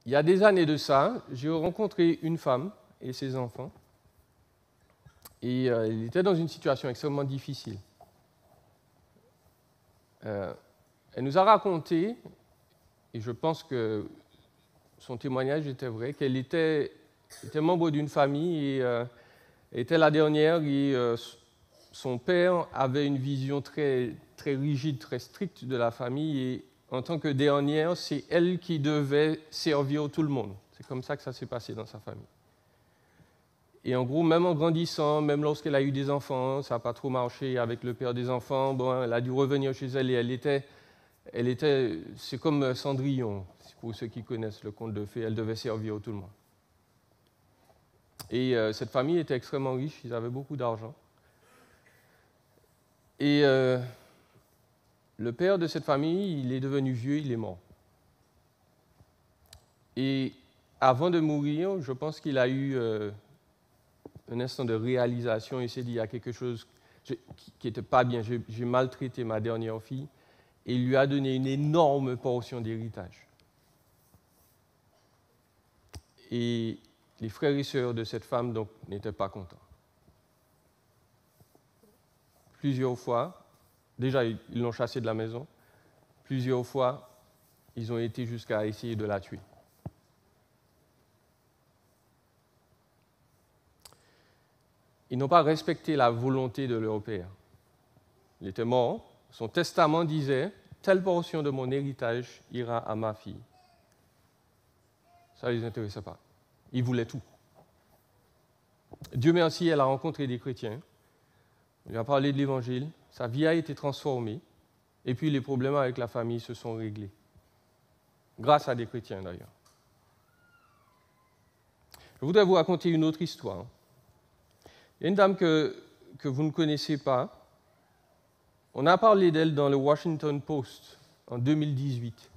Il y a des années de ça, j'ai rencontré une femme et ses enfants. Et elle était dans une situation extrêmement difficile. Elle nous a raconté, et je pense que son témoignage était vrai, qu'elle était membre d'une famille et était la dernière et son père avait une vision très, très rigide, très stricte de la famille et en tant que dernière, c'est elle qui devait servir tout le monde. C'est comme ça que ça s'est passé dans sa famille. Et en gros, même en grandissant, même lorsqu'elle a eu des enfants, ça n'a pas trop marché avec le père des enfants, bon, elle a dû revenir chez elle et c'est comme Cendrillon, pour ceux qui connaissent le conte de fées, elle devait servir tout le monde. Et cette famille était extrêmement riche, ils avaient beaucoup d'argent. Et le père de cette famille, il est devenu vieux, il est mort. Et avant de mourir, je pense qu'il a eu un instant de réalisation, il s'est dit, il y a quelque chose qui n'était pas bien, j'ai maltraité ma dernière fille, et il lui a donné une énorme portion d'héritage. Et les frères et sœurs de cette femme donc n'étaient pas contents. Plusieurs fois, déjà ils l'ont chassée de la maison, plusieurs fois ils ont été jusqu'à essayer de la tuer. Ils n'ont pas respecté la volonté de leur père. Il était mort, son testament disait « Telle portion de mon héritage ira à ma fille ». Ça ne les intéressait pas. Ils voulaient tout. Dieu merci, elle a rencontré des chrétiens. On lui a parlé de l'Évangile. Sa vie a été transformée. Et puis les problèmes avec la famille se sont réglés. Grâce à des chrétiens d'ailleurs. Je voudrais vous raconter une autre histoire. Il y a une dame que vous ne connaissez pas. On a parlé d'elle dans le Washington Post en 2018.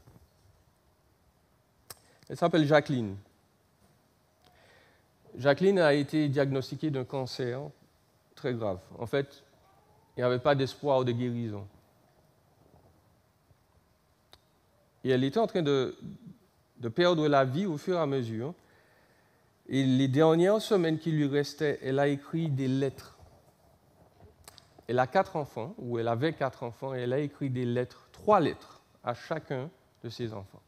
Elle s'appelle Jacqueline. Jacqueline a été diagnostiquée d'un cancer très grave. En fait, il n'y avait pas d'espoir de guérison. Et elle était en train de perdre la vie au fur et à mesure. Et les dernières semaines qui lui restaient, elle a écrit des lettres. Elle a 4 enfants, ou elle avait 4 enfants, et elle a écrit des lettres, 3 lettres, à chacun de ses enfants.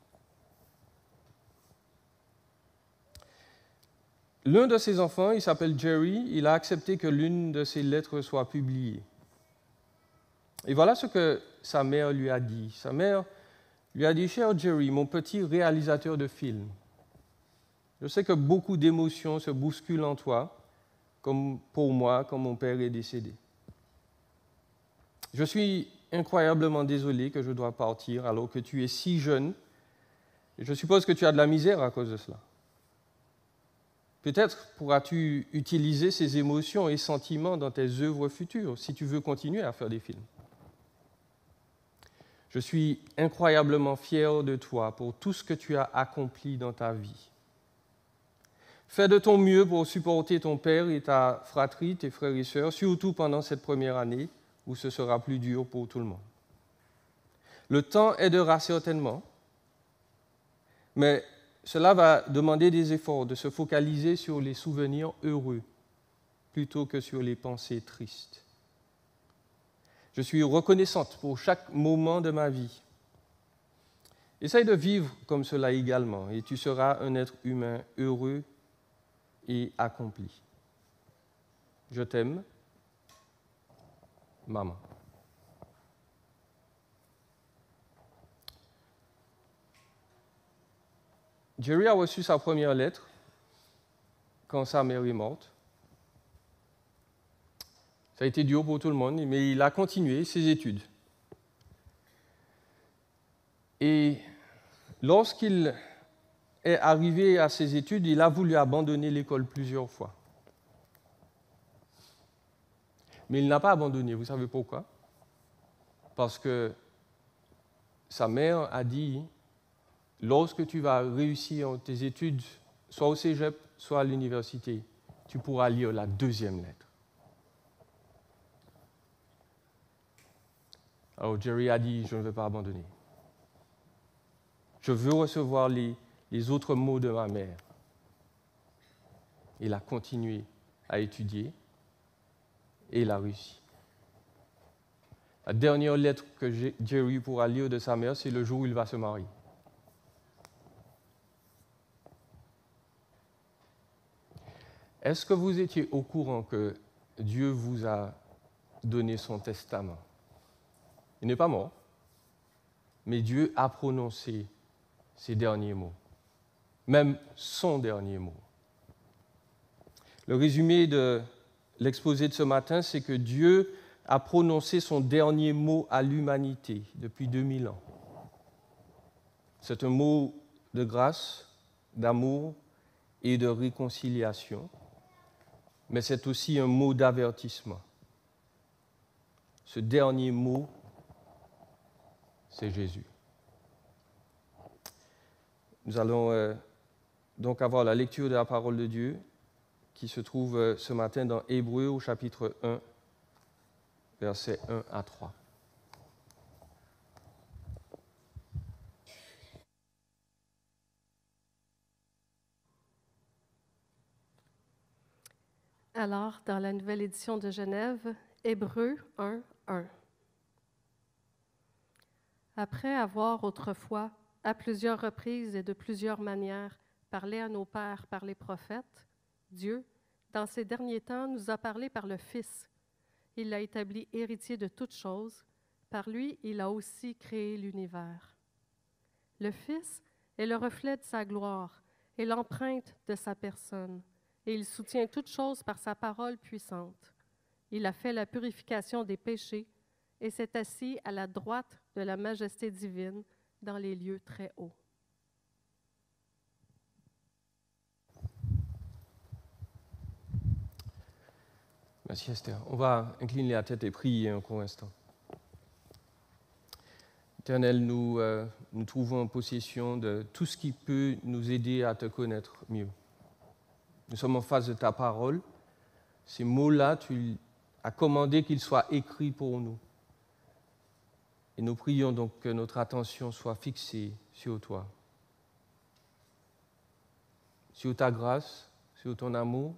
L'un de ses enfants, il s'appelle Jerry, il a accepté que l'une de ses lettres soit publiée. Et voilà ce que sa mère lui a dit. Sa mère lui a dit « Cher Jerry, mon petit réalisateur de films, je sais que beaucoup d'émotions se bousculent en toi, comme pour moi, quand mon père est décédé. Je suis incroyablement désolé que je dois partir alors que tu es si jeune, et je suppose que tu as de la misère à cause de cela. Peut-être pourras-tu utiliser ces émotions et sentiments dans tes œuvres futures, si tu veux continuer à faire des films. Je suis incroyablement fier de toi pour tout ce que tu as accompli dans ta vie. Fais de ton mieux pour supporter ton père et ta fratrie, tes frères et sœurs, surtout pendant cette première année où ce sera plus dur pour tout le monde. Le temps aidera certainement, mais cela va demander des efforts, de se focaliser sur les souvenirs heureux plutôt que sur les pensées tristes. Je suis reconnaissante pour chaque moment de ma vie. Essaye de vivre comme cela également et tu seras un être humain heureux et accompli. Je t'aime, maman. Jerry a reçu sa première lettre quand sa mère est morte. Ça a été dur pour tout le monde, mais il a continué ses études. Et lorsqu'il est arrivé à ses études, il a voulu abandonner l'école plusieurs fois. Mais il n'a pas abandonné. Vous savez pourquoi? Parce que sa mère a dit, lorsque tu vas réussir tes études, soit au cégep, soit à l'université, tu pourras lire la deuxième lettre. Alors Jerry a dit, je ne vais pas abandonner. Je veux recevoir les les autres mots de ma mère. Il a continué à étudier et il a réussi. La dernière lettre que Jerry pourra lire de sa mère, c'est le jour où il va se marier. Est-ce que vous étiez au courant que Dieu vous a donné son testament? Il n'est pas mort, mais Dieu a prononcé ses derniers mots, même son dernier mot. Le résumé de l'exposé de ce matin, c'est que Dieu a prononcé son dernier mot à l'humanité depuis 2000 ans. C'est un mot de grâce, d'amour et de réconciliation, mais c'est aussi un mot d'avertissement. Ce dernier mot, c'est Jésus. Nous allons donc avoir la lecture de la parole de Dieu qui se trouve ce matin dans Hébreux au chapitre 1, versets 1 à 3. Alors, dans la nouvelle édition de Genève, Hébreux 1, 1. Après avoir autrefois, à plusieurs reprises et de plusieurs manières, parlé à nos pères par les prophètes, Dieu, dans ces derniers temps, nous a parlé par le Fils. Il l'a établi héritier de toutes choses. Par lui, il a aussi créé l'univers. Le Fils est le reflet de sa gloire et l'empreinte de sa personne, et il soutient toutes choses par sa parole puissante. Il a fait la purification des péchés et s'est assis à la droite de la majesté divine dans les lieux très hauts. Merci Esther. On va incliner la tête et prier un court instant. Éternel, nous trouvons en possession de tout ce qui peut nous aider à te connaître mieux. Nous sommes en face de ta parole. Ces mots-là, tu as commandé qu'ils soient écrits pour nous. Et nous prions donc que notre attention soit fixée sur toi, sur ta grâce, sur ton amour,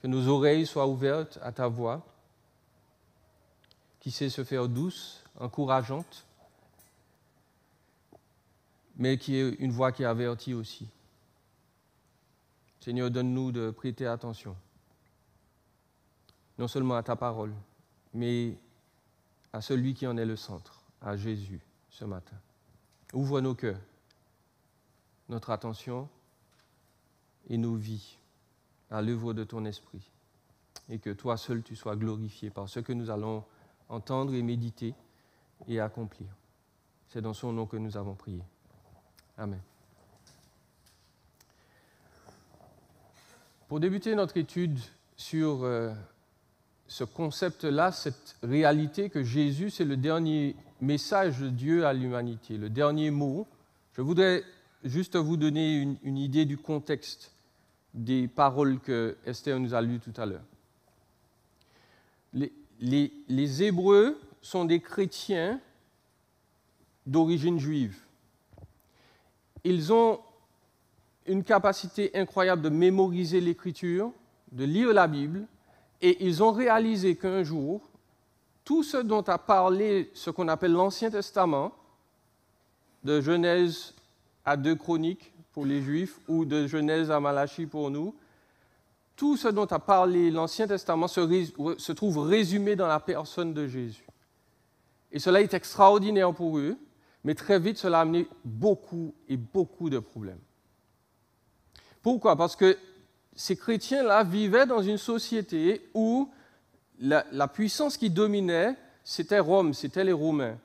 que nos oreilles soient ouvertes à ta voix, qui sait se faire douce, encourageante, mais qui est une voix qui avertit aussi. Seigneur, donne-nous de prêter attention, non seulement à ta parole, mais à celui qui en est le centre, à Jésus, ce matin. Ouvre nos cœurs, notre attention et nos vies à l'œuvre de ton esprit, et que toi seul tu sois glorifié par ce que nous allons entendre et méditer et accomplir. C'est dans son nom que nous avons prié. Amen. Pour débuter notre étude sur ce concept-là, cette réalité que Jésus, c'est le dernier message de Dieu à l'humanité, le dernier mot, je voudrais juste vous donner une idée du contexte des paroles que Esther nous a lues tout à l'heure. Les Hébreux sont des chrétiens d'origine juive. Ils ont une capacité incroyable de mémoriser l'Écriture, de lire la Bible, et ils ont réalisé qu'un jour, tout ce dont a parlé ce qu'on appelle l'Ancien Testament, de Genèse à 2 Chroniques pour les Juifs ou de Genèse à Malachie pour nous, tout ce dont a parlé l'Ancien Testament se trouve résumé dans la personne de Jésus. Et cela est extraordinaire pour eux, mais très vite, cela a amené beaucoup et beaucoup de problèmes. Pourquoi? Parce que ces chrétiens-là vivaient dans une société où la puissance qui dominait, c'était Rome, c'était les Romains.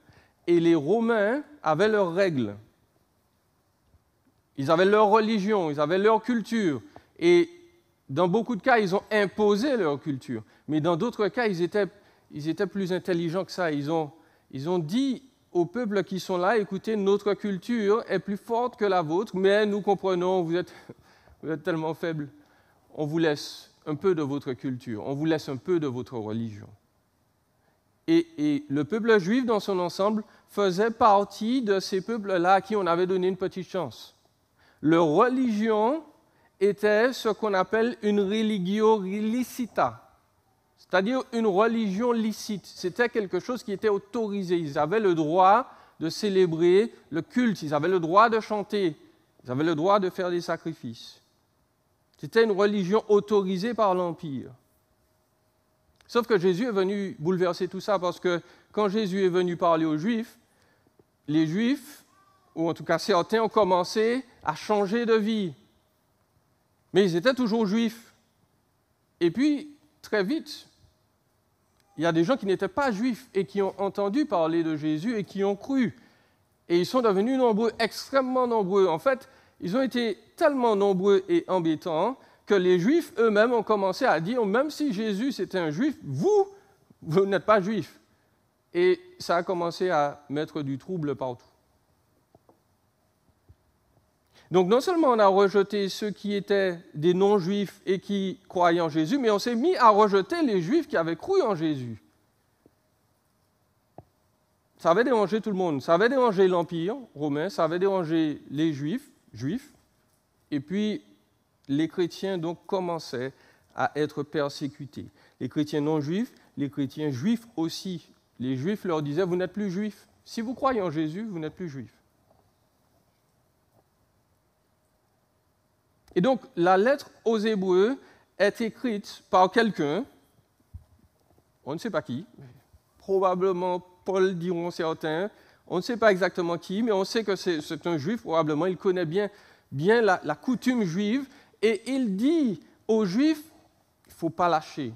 Et les Romains avaient leurs règles. Ils avaient leur religion, ils avaient leur culture. Et dans beaucoup de cas, ils ont imposé leur culture. Mais dans d'autres cas, ils étaient plus intelligents que ça. Ils ont dit aux peuples qui sont là, écoutez, notre culture est plus forte que la vôtre, mais nous comprenons, vous êtes tellement faibles. On vous laisse un peu de votre culture, on vous laisse un peu de votre religion. Et le peuple juif, dans son ensemble, faisait partie de ces peuples-là à qui on avait donné une petite chance. Leur religion était ce qu'on appelle une religio licita, c'est-à-dire une religion licite. C'était quelque chose qui était autorisé. Ils avaient le droit de célébrer le culte, ils avaient le droit de chanter, ils avaient le droit de faire des sacrifices. C'était une religion autorisée par l'Empire. Sauf que Jésus est venu bouleverser tout ça parce que quand Jésus est venu parler aux Juifs, les Juifs, ou en tout cas certains, ont commencé à changer de vie. Mais ils étaient toujours Juifs. Et puis, très vite, il y a des gens qui n'étaient pas Juifs et qui ont entendu parler de Jésus et qui ont cru. Et ils sont devenus nombreux, extrêmement nombreux. En fait, ils ont été tellement nombreux et embêtants que les Juifs eux-mêmes ont commencé à dire, même si Jésus c'était un Juif, vous n'êtes pas Juif. Et ça a commencé à mettre du trouble partout. Donc non seulement on a rejeté ceux qui étaient des non-Juifs et qui croyaient en Jésus, mais on s'est mis à rejeter les Juifs qui avaient cru en Jésus. Ça avait dérangé tout le monde. Ça avait dérangé l'Empire romain, ça avait dérangé les Juifs, et puis les chrétiens donc commençaient à être persécutés. Les chrétiens non-juifs, les chrétiens juifs aussi. Les Juifs leur disaient, vous n'êtes plus Juifs. Si vous croyez en Jésus, vous n'êtes plus Juifs. Et donc, la lettre aux Hébreux est écrite par quelqu'un, on ne sait pas qui, probablement Paul, diront certains, on ne sait pas exactement qui, mais on sait que c'est un Juif, probablement, il connaît bien la coutume juive, et il dit aux Juifs, il ne faut pas lâcher,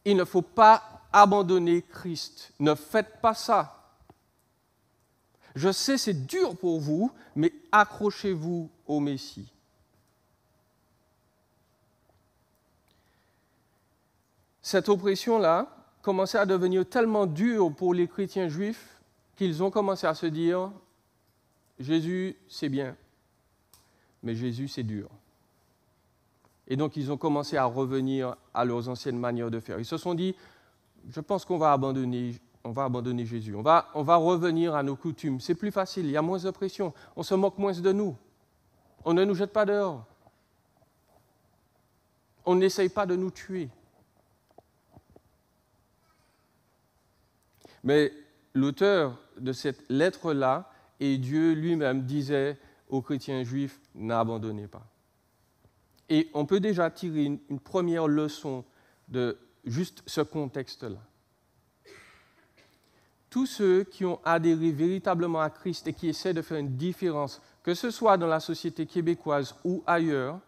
il ne faut pas abandonner Christ, ne faites pas ça. Je sais, c'est dur pour vous, mais accrochez-vous au Messie. Cette oppression-là commençait à devenir tellement dure pour les chrétiens juifs qu'ils ont commencé à se dire « Jésus, c'est bien, mais Jésus, c'est dur ». Et donc, ils ont commencé à revenir à leurs anciennes manières de faire. Ils se sont dit « Je pense qu'on va abandonner Jésus, on va revenir à nos coutumes. C'est plus facile, il y a moins de pression, on se moque moins de nous, on ne nous jette pas dehors, on n'essaye pas de nous tuer. » Mais l'auteur de cette lettre-là, et Dieu lui-même disait aux chrétiens juifs, n'abandonnez pas. Et on peut déjà tirer une première leçon de juste ce contexte-là. Tous ceux qui ont adhéré véritablement à Christ et qui essaient de faire une différence, que ce soit dans la société québécoise ou ailleurs,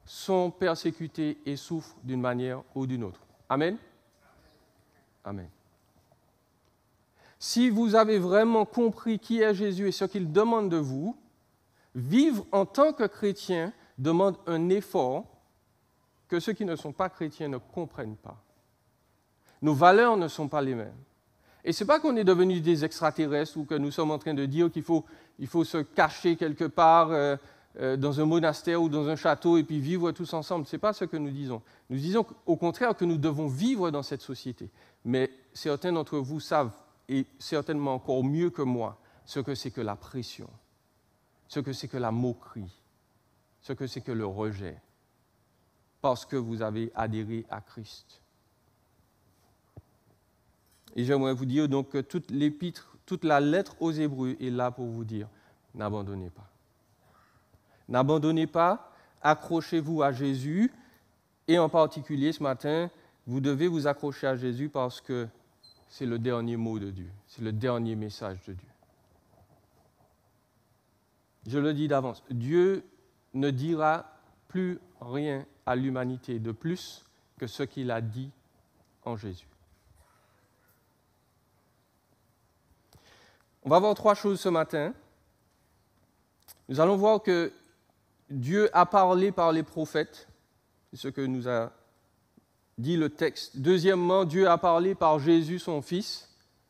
sont persécutés et souffrent d'une manière ou d'une autre. Amen? Amen. Si vous avez vraiment compris qui est Jésus et ce qu'il demande de vous, vivre en tant que chrétien demande un effort que ceux qui ne sont pas chrétiens ne comprennent pas. Nos valeurs ne sont pas les mêmes. Et ce n'est pas qu'on est devenus des extraterrestres ou que nous sommes en train de dire qu'il faut se cacher quelque part dans un monastère ou dans un château et puis vivre tous ensemble. Ce n'est pas ce que nous disons. Nous disons au contraire que nous devons vivre dans cette société. Mais certains d'entre vous savent, et certainement encore mieux que moi, ce que c'est que la pression, ce que c'est que la moquerie, ce que c'est que le rejet, parce que vous avez adhéré à Christ. Et j'aimerais vous dire donc que toute l'épître, toute la lettre aux Hébreux est là pour vous dire, n'abandonnez pas. N'abandonnez pas, accrochez-vous à Jésus, et en particulier ce matin, vous devez vous accrocher à Jésus parce que c'est le dernier mot de Dieu, c'est le dernier message de Dieu. Je le dis d'avance, Dieu ne dira plus rien à l'humanité de plus que ce qu'il a dit en Jésus. On va voir trois choses ce matin. Nous allons voir que Dieu a parlé par les prophètes, c'est ce que nous a dit le texte. Deuxièmement, Dieu a parlé par Jésus, son Fils.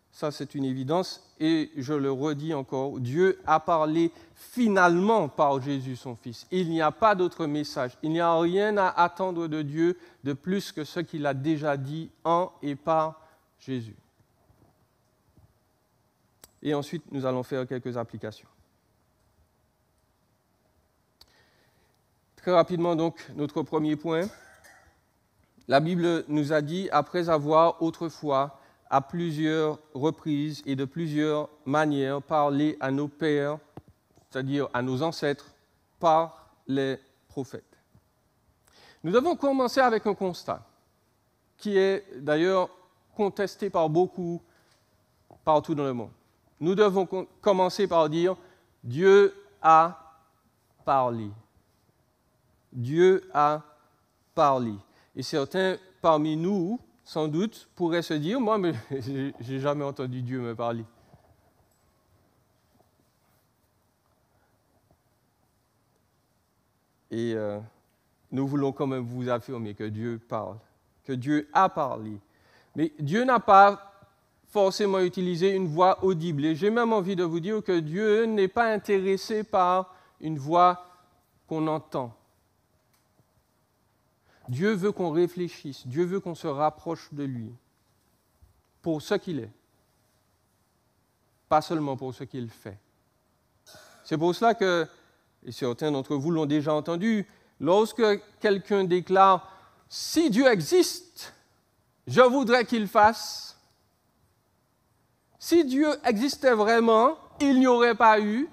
Ça, c'est une évidence. Et je le redis encore, Dieu a parlé finalement par Jésus, son Fils. Il n'y a pas d'autre message. Il n'y a rien à attendre de Dieu de plus que ce qu'il a déjà dit en et par Jésus. Et ensuite, nous allons faire quelques applications. Très rapidement, donc, notre premier point. La Bible nous a dit, après avoir autrefois, à plusieurs reprises et de plusieurs manières, parlé à nos pères, c'est-à-dire à nos ancêtres, par les prophètes. Nous devons commencer avec un constat, qui est d'ailleurs contesté par beaucoup partout dans le monde. Nous devons commencer par dire « Dieu a parlé ». Dieu a parlé. Et certains parmi nous, sans doute, pourraient se dire « Moi, mais j'ai jamais entendu Dieu me parler ». Et nous voulons quand même vous affirmer que Dieu parle, que Dieu a parlé. Mais Dieu n'a pas forcément utilisé une voix audible. Et j'ai même envie de vous dire que Dieu n'est pas intéressé par une voix qu'on entend. Dieu veut qu'on réfléchisse, Dieu veut qu'on se rapproche de lui pour ce qu'il est, pas seulement pour ce qu'il fait. C'est pour cela que, et certains d'entre vous l'ont déjà entendu, lorsque quelqu'un déclare « Si Dieu existe, je voudrais qu'il fasse », si Dieu existait vraiment, il n'y aurait pas eu,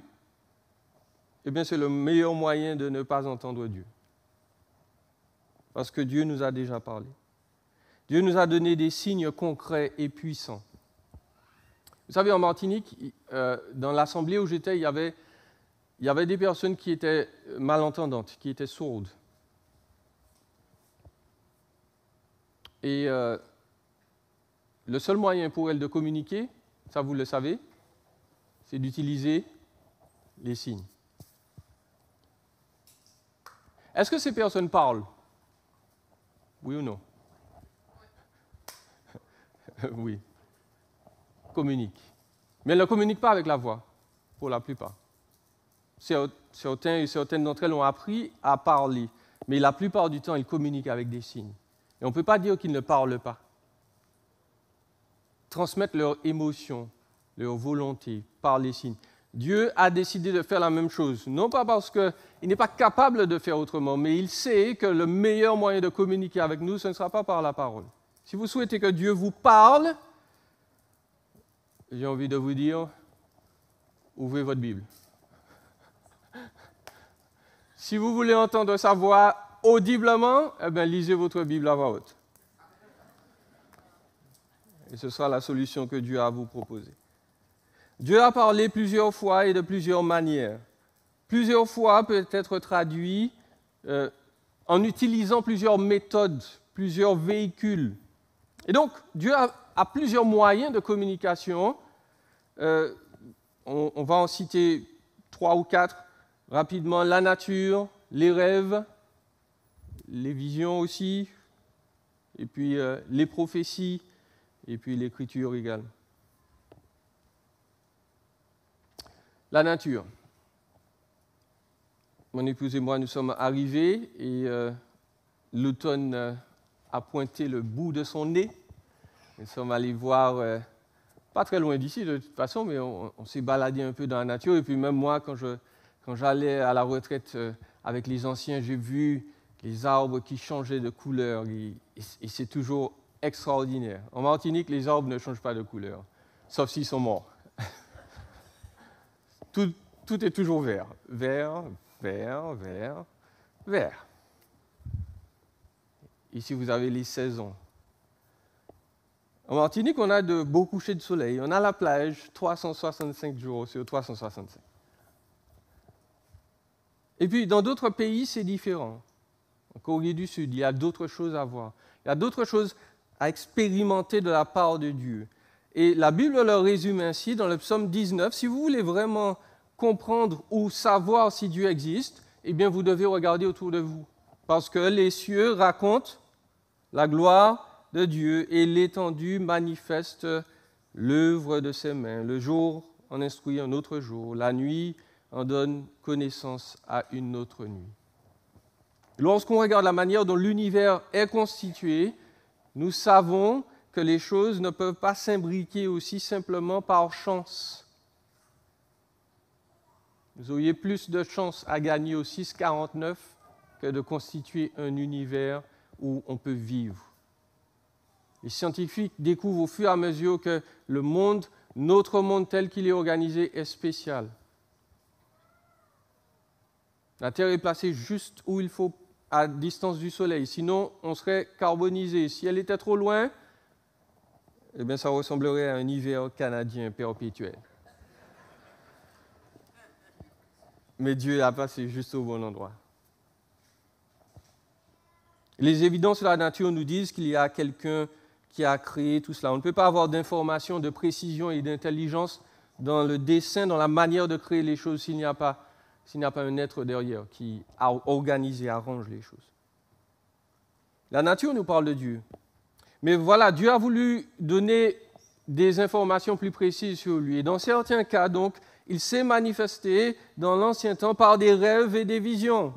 eh bien c'est le meilleur moyen de ne pas entendre Dieu. Parce que Dieu nous a déjà parlé. Dieu nous a donné des signes concrets et puissants. Vous savez, en Martinique, dans l'assemblée où j'étais, il y avait des personnes qui étaient malentendantes, qui étaient sourdes. Et le seul moyen pour elles de communiquer, ça vous le savez, c'est d'utiliser les signes. Est-ce que ces personnes parlent? Oui ou non? Oui. Communiquent. Mais elles ne communiquent pas avec la voix, pour la plupart. Certains et certaines d'entre elles ont appris à parler, mais la plupart du temps, ils communiquent avec des signes. Et on ne peut pas dire qu'ils ne parlent pas. Transmettre leurs émotions, leur volonté par les signes. Dieu a décidé de faire la même chose, non pas parce qu'il n'est pas capable de faire autrement, mais il sait que le meilleur moyen de communiquer avec nous, ce ne sera pas par la parole. Si vous souhaitez que Dieu vous parle, j'ai envie de vous dire, ouvrez votre Bible. Si vous voulez entendre sa voix audiblement, eh bien, lisez votre Bible à voix haute. Et ce sera la solution que Dieu a à vous proposer. Dieu a parlé plusieurs fois et de plusieurs manières. Plusieurs fois peut être traduit en utilisant plusieurs méthodes, plusieurs véhicules. Et donc, Dieu a plusieurs moyens de communication. On va en citer 3 ou 4 rapidement. La nature, les rêves, les visions aussi, et puis les prophéties, et puis l'écriture également. La nature. Mon épouse et moi, nous sommes arrivés et l'automne a pointé le bout de son nez. Nous sommes allés voir, pas très loin d'ici de toute façon, mais on s'est baladé un peu dans la nature. Et puis même moi, quand j'allais à la retraite avec les anciens, j'ai vu les arbres qui changeaient de couleur et c'est toujours extraordinaire. En Martinique, les arbres ne changent pas de couleur, sauf s'ils sont morts. Tout est toujours vert. Vert, vert, vert, vert. Ici, vous avez les saisons. En Martinique, on a de beaux couchers de soleil. On a la plage 365 jours sur 365. Et puis, dans d'autres pays, c'est différent. En Corée du Sud, il y a d'autres choses à voir. Il y a d'autres choses à expérimenter de la part de Dieu. Et la Bible le résume ainsi dans le psaume 19. Si vous voulez vraiment comprendre ou savoir si Dieu existe, eh bien, vous devez regarder autour de vous. Parce que les cieux racontent la gloire de Dieu et l'étendue manifeste l'œuvre de ses mains. Le jour en instruit un autre jour, la nuit en donne connaissance à une autre nuit. Lorsqu'on regarde la manière dont l'univers est constitué, nous savons que les choses ne peuvent pas s'imbriquer aussi simplement par chance. Vous auriez plus de chance à gagner au 6,49 que de constituer un univers où on peut vivre. Les scientifiques découvrent au fur et à mesure que le monde, notre monde tel qu'il est organisé, est spécial. La Terre est placée juste où il faut, à distance du Soleil. Sinon, on serait carbonisé. Si elle était trop loin, eh bien, ça ressemblerait à un hiver canadien perpétuel. Mais Dieu l'a placé juste au bon endroit. Les évidences de la nature nous disent qu'il y a quelqu'un qui a créé tout cela. On ne peut pas avoir d'information, de précision et d'intelligence dans le dessin, dans la manière de créer les choses s'il n'y a pas un être derrière qui organise et arrange les choses. La nature nous parle de Dieu. Mais voilà, Dieu a voulu donner des informations plus précises sur lui. Et dans certains cas, donc, il s'est manifesté dans l'ancien temps par des rêves et des visions.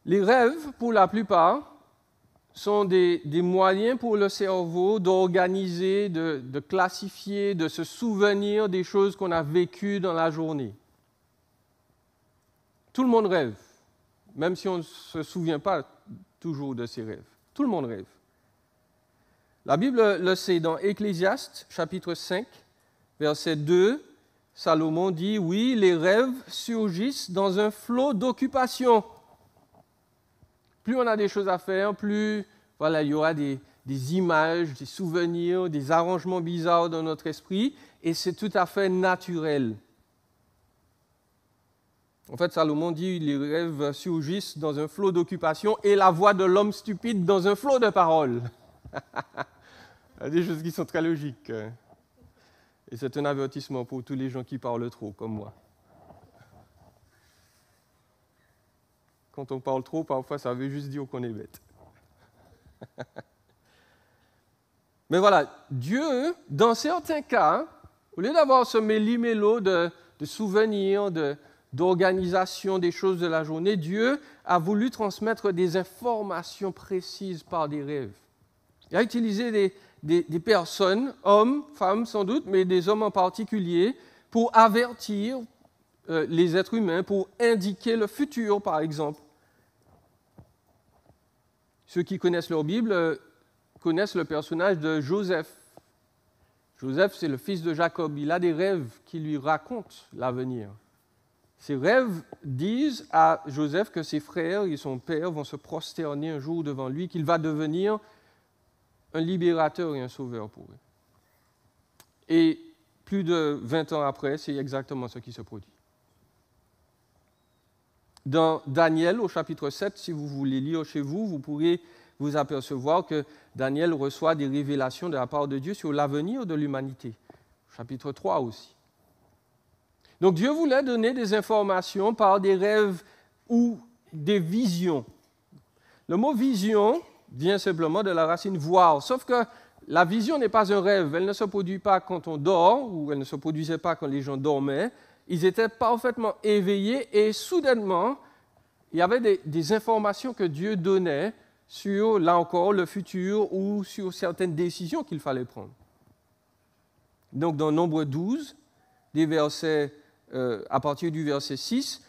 Les rêves, pour la plupart, sont des moyens pour le cerveau d'organiser, de classifier, de se souvenir des choses qu'on a vécues dans la journée. Tout le monde rêve, même si on ne se souvient pas toujours de ses rêves. Tout le monde rêve. La Bible le sait dans Ecclésiaste, chapitre 5, verset 2, Salomon dit « Oui, les rêves surgissent dans un flot d'occupation. » Plus on a des choses à faire, plus il y aura des images, des souvenirs, des arrangements bizarres dans notre esprit, et c'est tout à fait naturel. En fait, Salomon dit les rêves surgissent dans un flot d'occupation et la voix de l'homme stupide dans un flot de paroles. Il y a des choses qui sont très logiques. Et c'est un avertissement pour tous les gens qui parlent trop, comme moi. Quand on parle trop, parfois, ça veut juste dire qu'on est bête. Mais voilà, Dieu, dans certains cas, au lieu d'avoir ce méli-mélo de souvenirs, d'organisation des choses de la journée, Dieu a voulu transmettre des informations précises par des rêves. Il a utilisé des personnes, hommes, femmes sans doute, mais des hommes en particulier, pour avertir les êtres humains, pour indiquer le futur, par exemple. Ceux qui connaissent leur Bible connaissent le personnage de Joseph. Joseph, c'est le fils de Jacob. Il a des rêves qui lui racontent l'avenir. Ces rêves disent à Joseph que ses frères et son père vont se prosterner un jour devant lui, qu'il va devenir un libérateur et un sauveur pour eux. Et plus de 20 ans après, c'est exactement ce qui se produit. Dans Daniel, au chapitre 7, si vous voulez lire chez vous, vous pourrez vous apercevoir que Daniel reçoit des révélations de la part de Dieu sur l'avenir de l'humanité. Chapitre 3 aussi. Donc Dieu voulait donner des informations par des rêves ou des visions. Le mot vision vient simplement de la racine voir, sauf que la vision n'est pas un rêve, elle ne se produit pas quand on dort, ou elle ne se produisait pas quand les gens dormaient. Ils étaient parfaitement éveillés et soudainement, il y avait des informations que Dieu donnait sur, là encore, le futur ou sur certaines décisions qu'il fallait prendre. Donc dans Nombre 12, des versets, à partir du verset 6,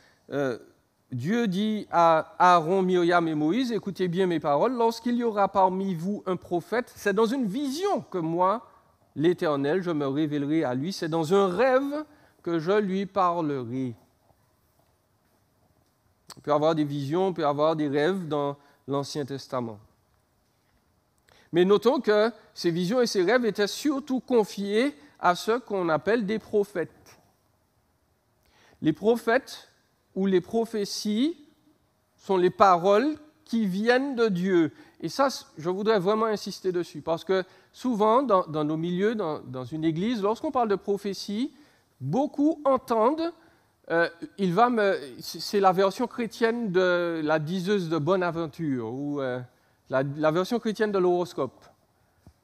Dieu dit à Aaron, Myriam et Moïse, écoutez bien mes paroles, lorsqu'il y aura parmi vous un prophète, c'est dans une vision que moi, l'Éternel, je me révélerai à lui, c'est dans un rêve que je lui parlerai. On peut avoir des visions, on peut avoir des rêves dans l'Ancien Testament. Mais notons que ces visions et ces rêves étaient surtout confiés à ceux qu'on appelle des prophètes. Les prophètes ou les prophéties sont les paroles qui viennent de Dieu. Et ça, je voudrais vraiment insister dessus, parce que souvent, dans nos milieux, dans une église, lorsqu'on parle de prophétie, beaucoup entendent, c'est la version chrétienne de la diseuse de Bonaventure, ou la version chrétienne de l'horoscope.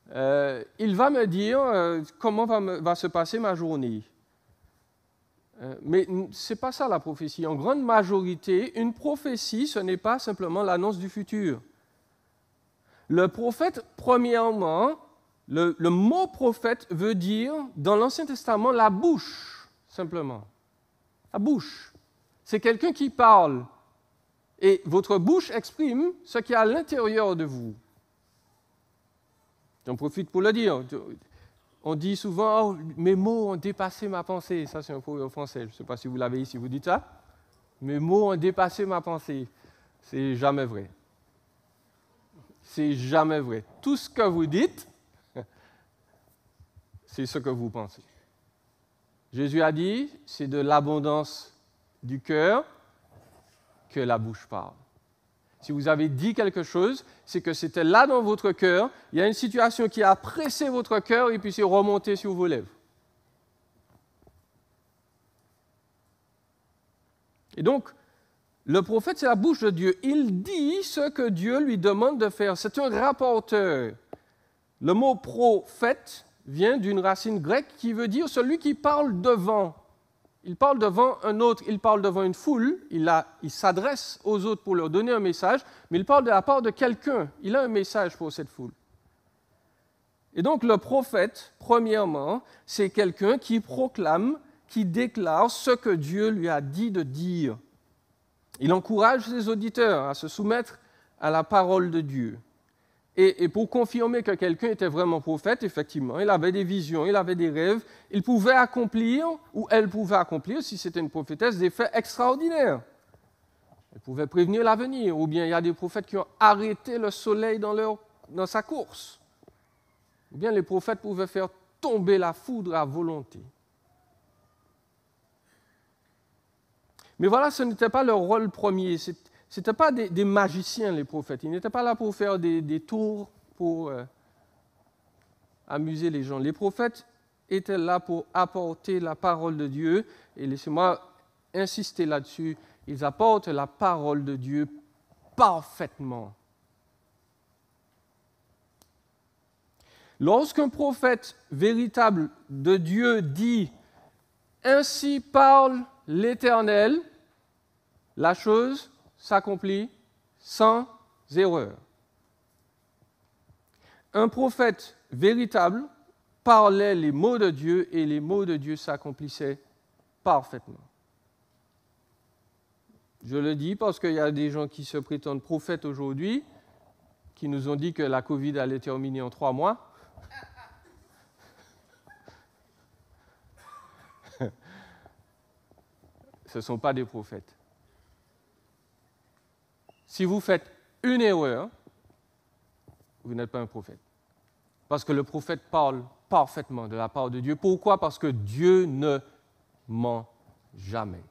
Il va me dire comment va se passer ma journée. Mais ce n'est pas ça la prophétie. En grande majorité, une prophétie, ce n'est pas simplement l'annonce du futur. Le prophète, premièrement, le mot prophète veut dire, dans l'Ancien Testament, la bouche, simplement. La bouche. C'est quelqu'un qui parle. Et votre bouche exprime ce qui est à l'intérieur de vous. J'en profite pour le dire. On dit souvent, oh, mes mots ont dépassé ma pensée. Ça, c'est un proverbe français. Je ne sais pas si vous l'avez ici, vous dites ça. Mes mots ont dépassé ma pensée. C'est jamais vrai. C'est jamais vrai. Tout ce que vous dites, c'est ce que vous pensez. Jésus a dit, c'est de l'abondance du cœur que la bouche parle. Si vous avez dit quelque chose, c'est que c'était là dans votre cœur, il y a une situation qui a pressé votre cœur et puis c'est remonté sur vos lèvres. Et donc, le prophète, c'est la bouche de Dieu. Il dit ce que Dieu lui demande de faire. C'est un rapporteur. Le mot prophète vient d'une racine grecque qui veut dire celui qui parle devant. Il parle devant un autre, il parle devant une foule, il s'adresse aux autres pour leur donner un message, mais il parle de la part de quelqu'un. Il a un message pour cette foule. Et donc le prophète, premièrement, c'est quelqu'un qui proclame, qui déclare ce que Dieu lui a dit de dire. Il encourage ses auditeurs à se soumettre à la parole de Dieu. Et pour confirmer que quelqu'un était vraiment prophète, effectivement, il avait des visions, il avait des rêves, il pouvait accomplir, ou elle pouvait accomplir, si c'était une prophétesse, des faits extraordinaires. Elle pouvait prévenir l'avenir, ou bien il y a des prophètes qui ont arrêté le soleil dans sa course. Ou bien les prophètes pouvaient faire tomber la foudre à volonté. Mais voilà, ce n'était pas leur rôle premier. Ce n'étaient pas des magiciens, les prophètes. Ils n'étaient pas là pour faire des tours, pour amuser les gens. Les prophètes étaient là pour apporter la parole de Dieu. Et laissez-moi insister là-dessus. Ils apportent la parole de Dieu parfaitement. Lorsqu'un prophète véritable de Dieu dit « Ainsi parle l'Éternel », la chose s'accomplit sans erreur. Un prophète véritable parlait les mots de Dieu et les mots de Dieu s'accomplissaient parfaitement. Je le dis parce qu'il y a des gens qui se prétendent prophètes aujourd'hui, qui nous ont dit que la COVID allait terminer en 3 mois. Ce ne sont pas des prophètes. Si vous faites une erreur, vous n'êtes pas un prophète. Parce que le prophète parle parfaitement de la part de Dieu. Pourquoi? Parce que Dieu ne ment jamais.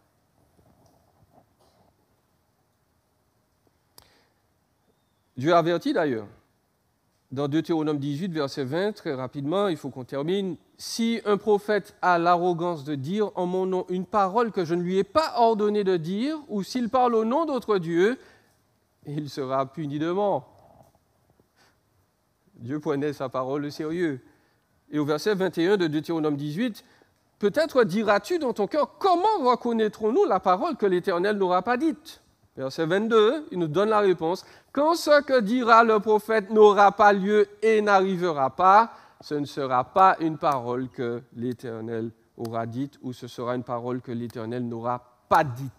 Dieu avertit d'ailleurs, dans Deutéronome 18, verset 20, très rapidement, il faut qu'on termine. « Si un prophète a l'arrogance de dire en mon nom une parole que je ne lui ai pas ordonné de dire, ou s'il parle au nom d'autre Dieu, il sera puni de mort. » Dieu prenait sa parole au sérieux. Et au verset 21 de Deutéronome 18, « Peut-être diras-tu dans ton cœur, comment reconnaîtrons-nous la parole que l'Éternel n'aura pas dite ?» Verset 22, il nous donne la réponse. « Quand ce que dira le prophète n'aura pas lieu et n'arrivera pas, ce ne sera pas une parole que l'Éternel aura dite, ou ce sera une parole que l'Éternel n'aura pas dite. »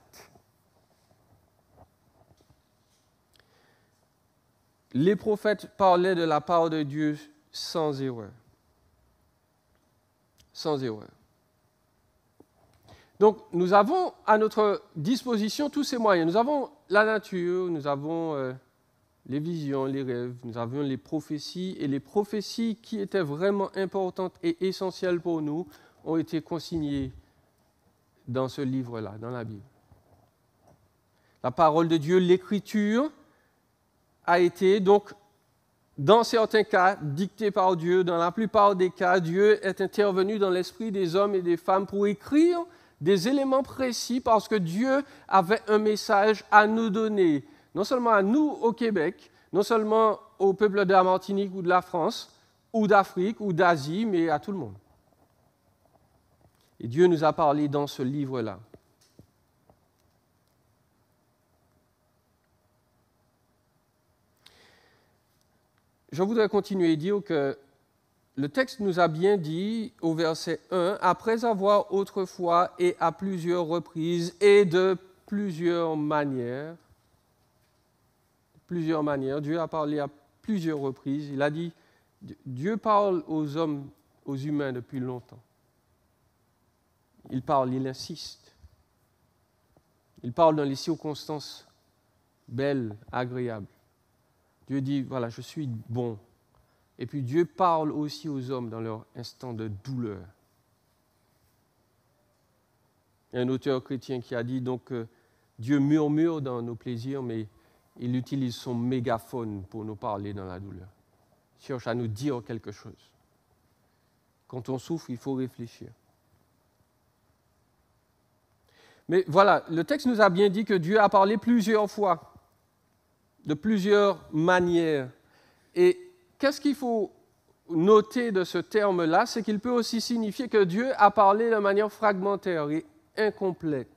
Les prophètes parlaient de la part de Dieu sans erreur. Sans erreur. Donc, nous avons à notre disposition tous ces moyens. Nous avons la nature, nous avons les visions, les rêves, nous avons les prophéties. Et les prophéties qui étaient vraiment importantes et essentielles pour nous ont été consignées dans ce livre-là, dans la Bible. La parole de Dieu, l'Écriture, a été donc, dans certains cas, dictée par Dieu. Dans la plupart des cas, Dieu est intervenu dans l'esprit des hommes et des femmes pour écrire des éléments précis parce que Dieu avait un message à nous donner, non seulement à nous au Québec, non seulement au peuple de la Martinique ou de la France, ou d'Afrique ou d'Asie, mais à tout le monde. Et Dieu nous a parlé dans ce livre-là. Je voudrais continuer et dire que le texte nous a bien dit au verset 1, « Après avoir autrefois et à plusieurs reprises et de plusieurs manières plusieurs manières. Dieu a parlé à plusieurs reprises. Il a dit, Dieu parle aux hommes, aux humains depuis longtemps. Il parle, il insiste. Il parle dans les circonstances belles, agréables. Dieu dit, voilà, je suis bon. Et puis Dieu parle aussi aux hommes dans leur instant de douleur. Il y a un auteur chrétien qui a dit donc Dieu murmure dans nos plaisirs, mais il utilise son mégaphone pour nous parler dans la douleur. Il cherche à nous dire quelque chose. Quand on souffre, il faut réfléchir. Mais voilà, le texte nous a bien dit que Dieu a parlé plusieurs fois, de plusieurs manières. Et qu'est-ce qu'il faut noter de ce terme-là? C'est qu'il peut aussi signifier que Dieu a parlé de manière fragmentaire et incomplète.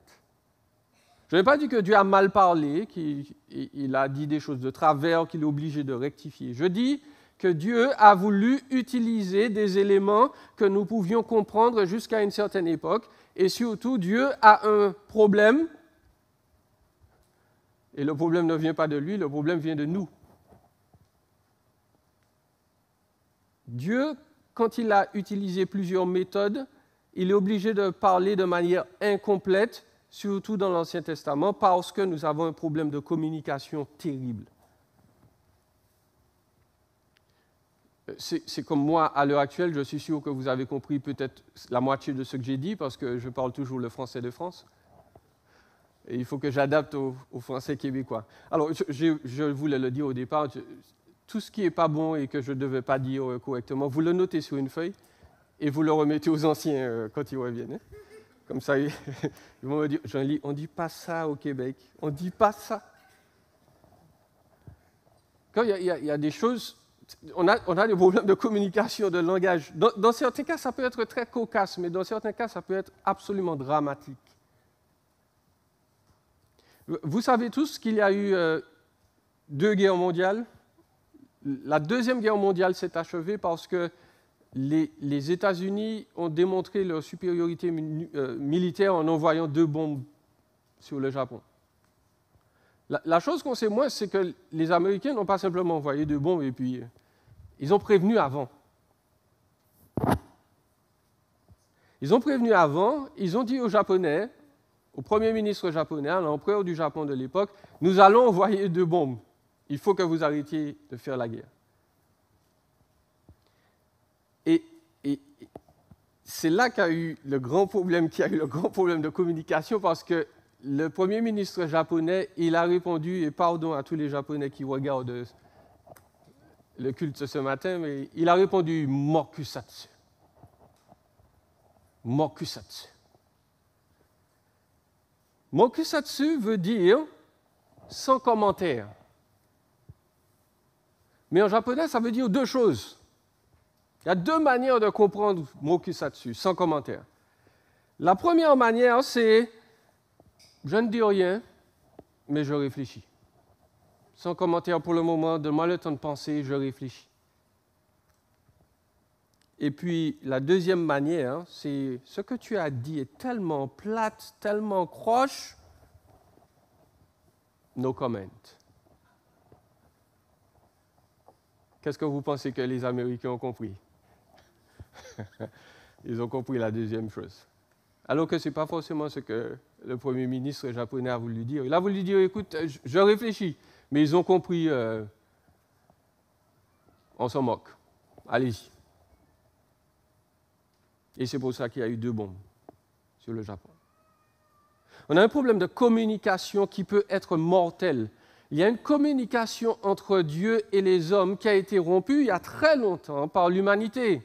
Je n'ai pas dit que Dieu a mal parlé, qu'il a dit des choses de travers, qu'il est obligé de rectifier. Je dis que Dieu a voulu utiliser des éléments que nous pouvions comprendre jusqu'à une certaine époque. Et surtout, Dieu a un problème. Et le problème ne vient pas de lui, le problème vient de nous. Dieu, quand il a utilisé plusieurs méthodes, il est obligé de parler de manière incomplète, surtout dans l'Ancien Testament, parce que nous avons un problème de communication terrible. C'est comme moi, à l'heure actuelle, je suis sûr que vous avez compris peut-être la moitié de ce que j'ai dit, parce que je parle toujours le français de France. Et il faut que j'adapte au français québécois. Alors, je voulais le dire au départ, tout ce qui n'est pas bon et que je ne devais pas dire correctement, vous le notez sur une feuille et vous le remettez aux anciens quand ils reviennent. Hein. Comme ça, ils vont me dire, Jean-Ly, on ne dit pas ça au Québec, on ne dit pas ça. Quand il y a des choses, on a des problèmes de communication, de langage. Dans certains cas, ça peut être très cocasse, mais dans certains cas, ça peut être absolument dramatique. Vous savez tous qu'il y a eu 2 guerres mondiales. La Deuxième Guerre mondiale s'est achevée parce que les États-Unis ont démontré leur supériorité militaire en envoyant 2 bombes sur le Japon. La chose qu'on sait moins, c'est que les Américains n'ont pas simplement envoyé 2 bombes et puis ils ont prévenu avant. Ils ont prévenu avant, ils ont dit aux Japonais, au Premier ministre japonais, à l'empereur du Japon de l'époque, nous allons envoyer 2 bombes. Il faut que vous arrêtiez de faire la guerre. Et c'est là qu'il y a eu le grand problème de communication, parce que le Premier ministre japonais, il a répondu, et pardon à tous les Japonais qui regardent le culte ce matin, mais il a répondu « Mokusatsu ». Mokusatsu. Mokusatsu veut dire « sans commentaire ». Mais en japonais, ça veut dire 2 choses. Il y a 2 manières de comprendre mokusatsu, sans commentaire. La première manière, c'est je ne dis rien, mais je réfléchis. Sans commentaire pour le moment, donne-moi le temps de penser, je réfléchis. Et puis, la deuxième manière, c'est ce que tu as dit est tellement plate, tellement croche, no comment. Qu'est-ce que vous pensez que les Américains ont compris? Ils ont compris la deuxième chose. Alors que ce n'est pas forcément ce que le Premier ministre japonais a voulu dire. Il a voulu dire, écoute, je réfléchis. Mais ils ont compris, on s'en moque. Allez-y. Et c'est pour ça qu'il y a eu 2 bombes sur le Japon. On a un problème de communication qui peut être mortel. Il y a une communication entre Dieu et les hommes qui a été rompue il y a très longtemps par l'humanité.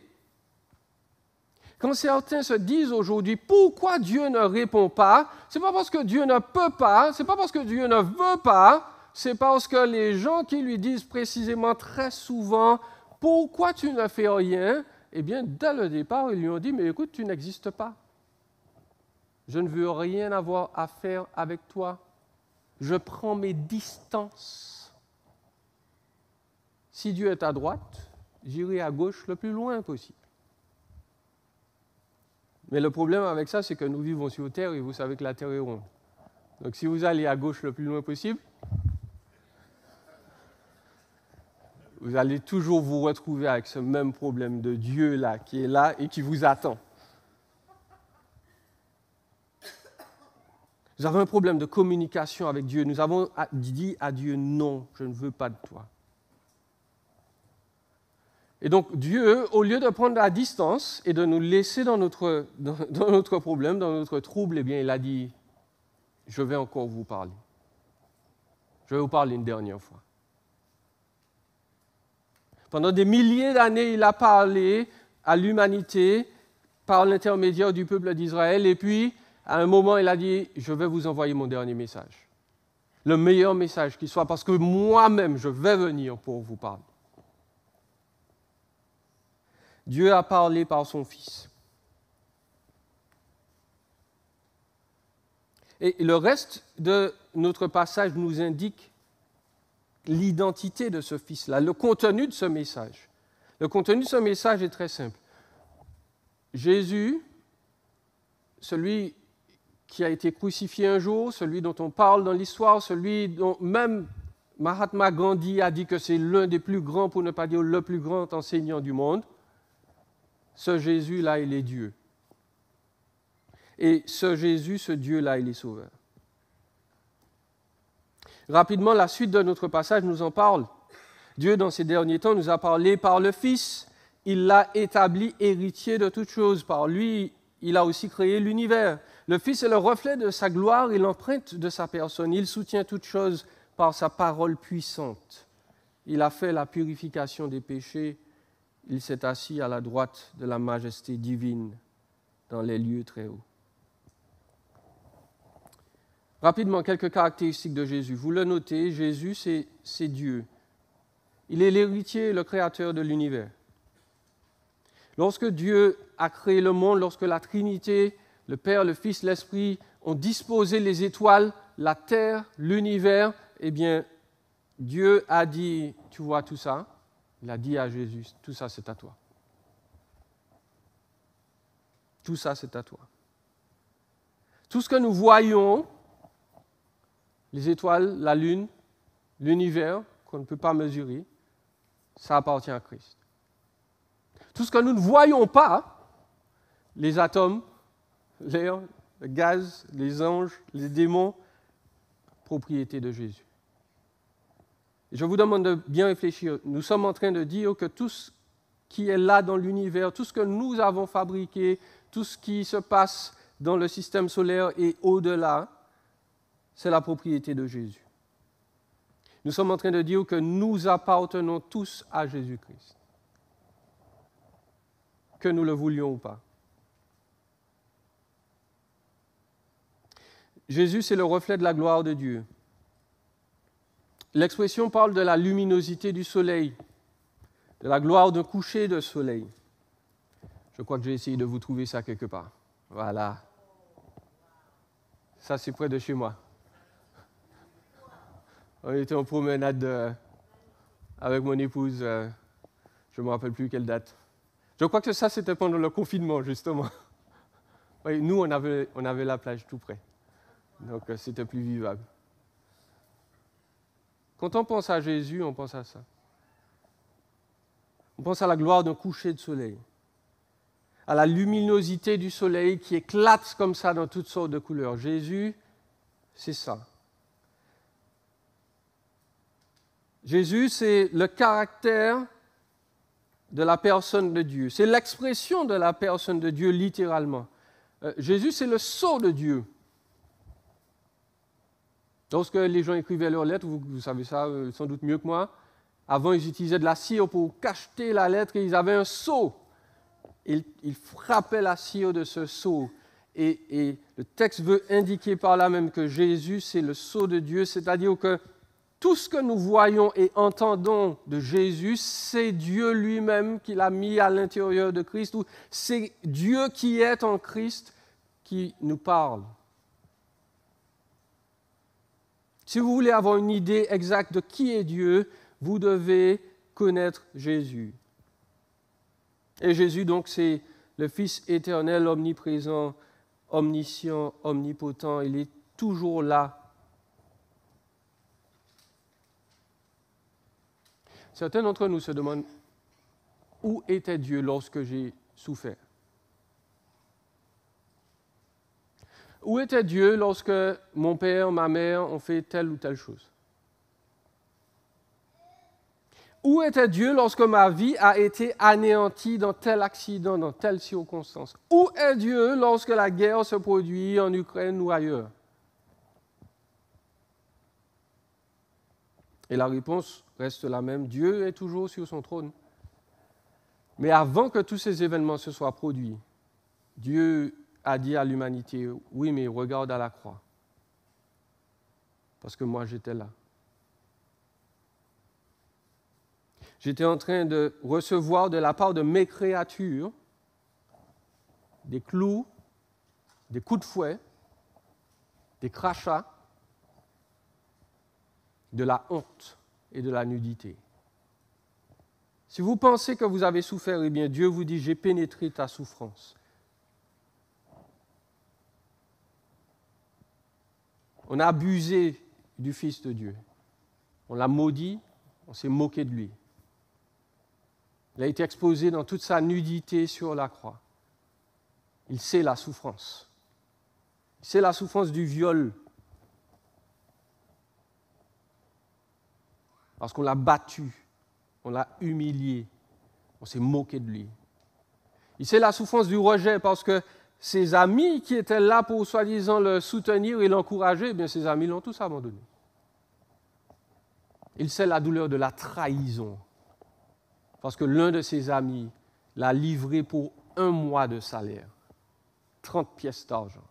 Quand certains se disent aujourd'hui pourquoi Dieu ne répond pas, ce n'est pas parce que Dieu ne peut pas, ce n'est pas parce que Dieu ne veut pas, c'est parce que les gens qui lui disent précisément très souvent pourquoi tu ne fais rien, eh bien dès le départ ils lui ont dit mais écoute tu n'existes pas. Je ne veux rien avoir à faire avec toi. Je prends mes distances. Si Dieu est à droite, j'irai à gauche le plus loin possible. Mais le problème avec ça, c'est que nous vivons sur Terre et vous savez que la Terre est ronde. Donc si vous allez à gauche le plus loin possible, vous allez toujours vous retrouver avec ce même problème de Dieu là, qui est là et qui vous attend. Nous avons un problème de communication avec Dieu. Nous avons dit à Dieu, non, je ne veux pas de toi. Et donc Dieu, au lieu de prendre la distance et de nous laisser dans notre problème, dans notre trouble, eh bien, il a dit, je vais encore vous parler. Je vais vous parler une dernière fois. Pendant des milliers d'années, il a parlé à l'humanité par l'intermédiaire du peuple d'Israël. Et puis, à un moment, il a dit, je vais vous envoyer mon dernier message. Le meilleur message qui soit, parce que moi-même, je vais venir pour vous parler. Dieu a parlé par son Fils. Et le reste de notre passage nous indique l'identité de ce Fils-là, le contenu de ce message. Le contenu de ce message est très simple. Jésus, celui qui a été crucifié un jour, celui dont on parle dans l'histoire, celui dont même Mahatma Gandhi a dit que c'est l'un des plus grands, pour ne pas dire le plus grand enseignant du monde, ce Jésus-là, il est Dieu. Et ce Jésus, ce Dieu-là, il est sauveur. Rapidement, la suite de notre passage nous en parle. Dieu, dans ces derniers temps, nous a parlé par le Fils. Il l'a établi héritier de toutes choses. Par lui, il a aussi créé l'univers. Le Fils est le reflet de sa gloire et l'empreinte de sa personne. Il soutient toutes choses par sa parole puissante. Il a fait la purification des péchés. Il s'est assis à la droite de la majesté divine dans les lieux très hauts. Rapidement, quelques caractéristiques de Jésus. Vous le notez, Jésus, c'est Dieu. Il est l'héritier et le créateur de l'univers. Lorsque Dieu a créé le monde, lorsque la Trinité, le Père, le Fils, l'Esprit ont disposé les étoiles, la terre, l'univers, eh bien, Dieu a dit, tu vois tout ça? Il a dit à Jésus, tout ça c'est à toi. Tout ça c'est à toi. Tout ce que nous voyons, les étoiles, la lune, l'univers, qu'on ne peut pas mesurer, ça appartient à Christ. Tout ce que nous ne voyons pas, les atomes, l'air, le gaz, les anges, les démons, propriété de Jésus. Je vous demande de bien réfléchir. Nous sommes en train de dire que tout ce qui est là dans l'univers, tout ce que nous avons fabriqué, tout ce qui se passe dans le système solaire et au-delà, c'est la propriété de Jésus. Nous sommes en train de dire que nous appartenons tous à Jésus-Christ, que nous le voulions ou pas. Jésus, c'est le reflet de la gloire de Dieu. L'expression parle de la luminosité du soleil, de la gloire d'un coucher de soleil. Je crois que j'ai essayé de vous trouver ça quelque part. Voilà. Ça, c'est près de chez moi. On était en promenade avec mon épouse, je ne me rappelle plus quelle date. Je crois que ça, c'était pendant le confinement, justement. Oui, nous, on avait la plage tout près. Donc, c'était plus vivable. Quand on pense à Jésus, on pense à ça. On pense à la gloire d'un coucher de soleil, à la luminosité du soleil qui éclate comme ça dans toutes sortes de couleurs. Jésus, c'est ça. Jésus, c'est le caractère de la personne de Dieu. C'est l'expression de la personne de Dieu, littéralement. Jésus, c'est le sceau de Dieu. Lorsque les gens écrivaient leurs lettres, vous savez ça sans doute mieux que moi, avant ils utilisaient de la cire pour cacheter la lettre et ils avaient un sceau. Ils frappaient la cire de ce sceau. Et le texte veut indiquer par là même que Jésus, c'est le sceau de Dieu, c'est-à-dire que tout ce que nous voyons et entendons de Jésus, c'est Dieu lui-même qui l'a mis à l'intérieur de Christ, ou c'est Dieu qui est en Christ qui nous parle. Si vous voulez avoir une idée exacte de qui est Dieu, vous devez connaître Jésus. Et Jésus, donc, c'est le Fils éternel, omniprésent, omniscient, omnipotent. Il est toujours là. Certains d'entre nous se demandent où était Dieu lorsque j'ai souffert? Où était Dieu lorsque mon père, ma mère ont fait telle ou telle chose? Où était Dieu lorsque ma vie a été anéantie dans tel accident, dans telle circonstance? Où est Dieu lorsque la guerre se produit en Ukraine ou ailleurs? Et la réponse reste la même. Dieu est toujours sur son trône. Mais avant que tous ces événements se soient produits, Dieu a dit à l'humanité, oui, mais regarde à la croix. Parce que moi, j'étais là. J'étais en train de recevoir de la part de mes créatures des clous, des coups de fouet, des crachats, de la honte et de la nudité. Si vous pensez que vous avez souffert, eh bien Dieu vous dit, j'ai pénétré ta souffrance. On a abusé du Fils de Dieu. On l'a maudit, on s'est moqué de lui. Il a été exposé dans toute sa nudité sur la croix. Il sait la souffrance. Il sait la souffrance du viol. Parce qu'on l'a battu, on l'a humilié, on s'est moqué de lui. Il sait la souffrance du rejet parce que ses amis qui étaient là pour soi-disant le soutenir et l'encourager, eh bien ses amis l'ont tous abandonné. Il sait la douleur de la trahison parce que l'un de ses amis l'a livré pour 1 mois de salaire, 30 pièces d'argent.